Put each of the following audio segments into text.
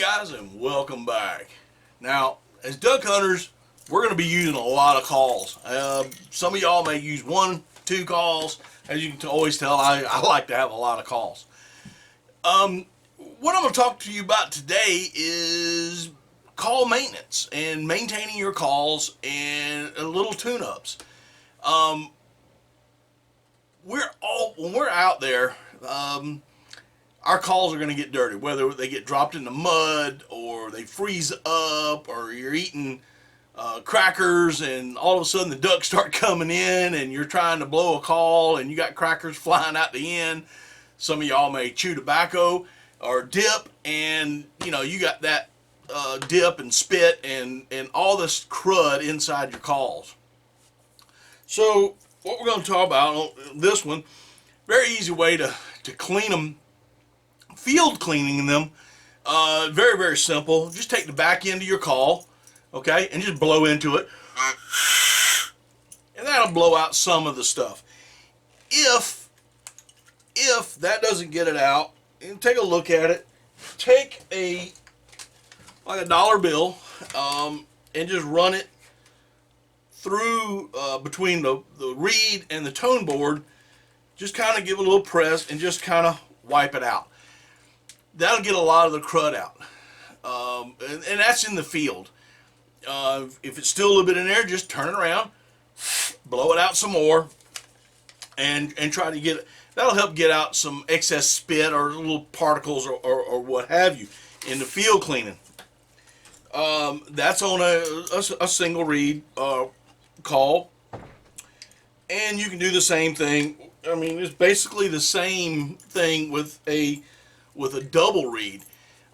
guys, and welcome back. Now, as duck hunters, we're going to be using a lot of calls. Some of y'all may use 1, 2 calls. As you can always tell, I like to have a lot of calls. What I'm going to talk to you about today is call maintenance and maintaining your calls and a little tune-ups. When we're out there, our calls are going to get dirty, whether they get dropped in the mud or they freeze up or you're eating crackers and all of a sudden the ducks start coming in and you're trying to blow a call and you got crackers flying out the end. Some of y'all may chew tobacco or dip, and you got that dip and spit and all this crud inside your calls. So what we're going to talk about on this one, very easy way to clean them. Field cleaning them, very, very simple. Just take the back end of your call, okay, and just blow into it. And that'll blow out some of the stuff. If that doesn't get it out, and take a look at it, take like a dollar bill, and just run it through between the reed and the tone board. Just kind of give it a little press and just kind of wipe it out. That'll get a lot of the crud out, and that's in the field. If it's still a little bit in there, just turn it around, blow it out some more, and try to get it. That'll help get out some excess spit or little particles or what have you in the field cleaning. That's on a single reed call, and you can do the same thing. I mean, it's basically the same thing with a double reed.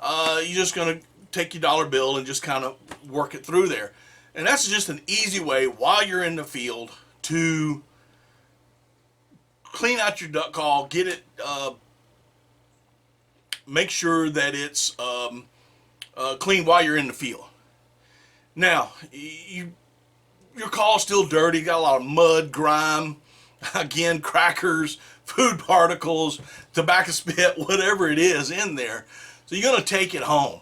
You're just going to take your dollar bill and just kind of work it through there. And that's just an easy way while you're in the field to clean out your duck call, get it, make sure that it's clean while you're in the field. Now, your call's still dirty, got a lot of mud, grime, again, crackers, food particles, tobacco spit, whatever it is in there. So you're going to take it home.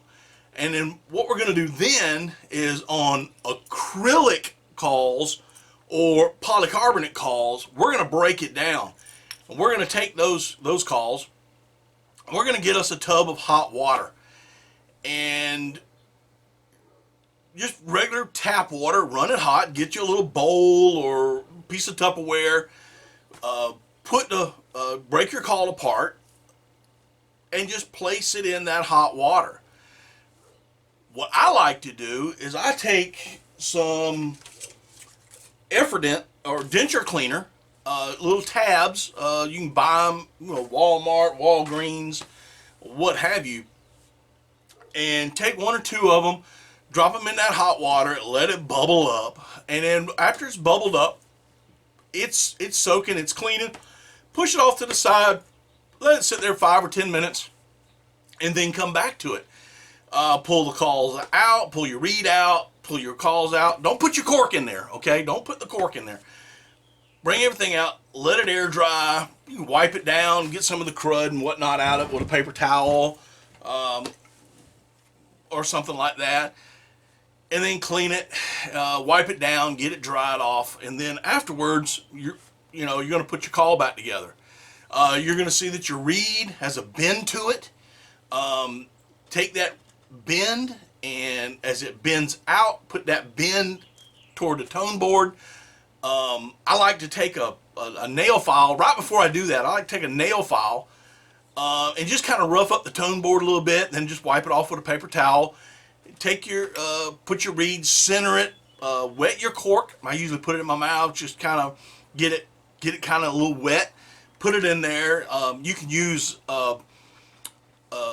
And then what we're going to do then is on acrylic calls or polycarbonate calls, we're going to break it down. And we're going to take those calls, and we're going to get us a tub of hot water. And just regular tap water, run it hot, get you a little bowl or piece of Tupperware, break your call apart and just place it in that hot water. What I like to do is I take some Efferdent or denture cleaner, little tabs. You can buy them, Walmart, Walgreens, what have you, and take 1 or 2 of them, drop them in that hot water, let it bubble up, and then after it's bubbled up, it's soaking, it's cleaning. Push it off to the side, let it sit there 5 or 10 minutes, and then come back to it. Pull the calls out, pull your reed out, pull your calls out. Don't put your cork in there, okay? Don't put the cork in there. Bring everything out, let it air dry. You can wipe it down, get some of the crud and whatnot out of it with a paper towel or something like that. And then clean it, wipe it down, get it dried off, and then afterwards, you're going to put your call back together. You're going to see that your reed has a bend to it. Take that bend, and as it bends out, put that bend toward the tone board. I like to take a nail file. Right before I do that, I like to take a nail file and just kind of rough up the tone board a little bit, then just wipe it off with a paper towel. Take your, put your reed, center it, wet your cork. I usually put it in my mouth, just kind of get it kind of a little wet. Put it in there. You can use a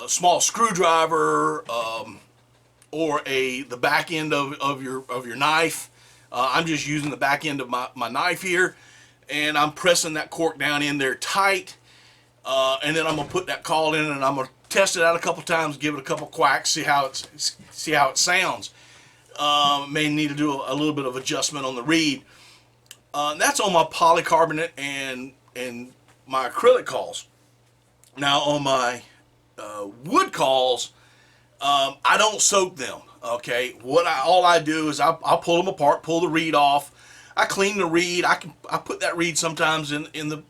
small screwdriver or the back end of your knife. I'm just using the back end of my knife here, and I'm pressing that cork down in there tight. And then I'm gonna put that call in, and I'm gonna test it out a couple times, give it a couple quacks, see how it sounds. May need to do a little bit of adjustment on the reed. That's on my polycarbonate and my acrylic calls. Now on my wood calls, I don't soak them. Okay, all I do is I'll pull them apart, pull the reed off. I clean the reed. I put that reed sometimes in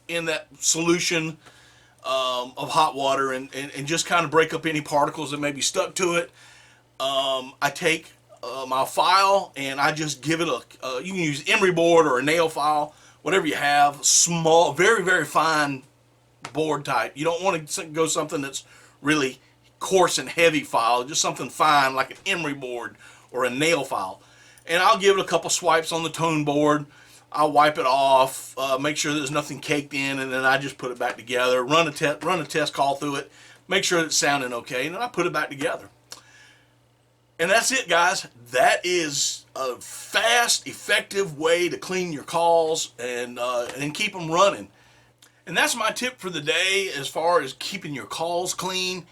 that solution of hot water and just kind of break up any particles that may be stuck to it. I take my file and I just give it you can use emery board or a nail file, whatever you have. Small, very, very fine board type. You don't want to go something that's really coarse and heavy file, just something fine like an emery board or a nail file. And I'll give it a couple swipes on the tone board. I'll wipe it off, make sure there's nothing caked in, and then I just put it back together, run a test call through it, make sure it's sounding okay, and then I put it back together. And that's it, guys. That is a fast, effective way to clean your calls and keep them running. And that's my tip for the day as far as keeping your calls clean.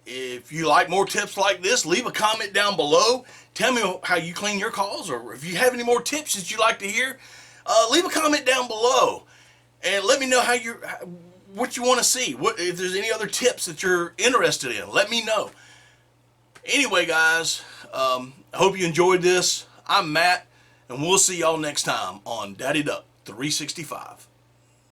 If you like more tips like this, leave a comment down below. Tell me how you clean your calls, or if you have any more tips that you'd like to hear, leave a comment down below and let me know what you want to see. If there's any other tips that you're interested in, let me know. Anyway, guys, I hope you enjoyed this. I'm Matt, and we'll see y'all next time on Daddy Duck 365.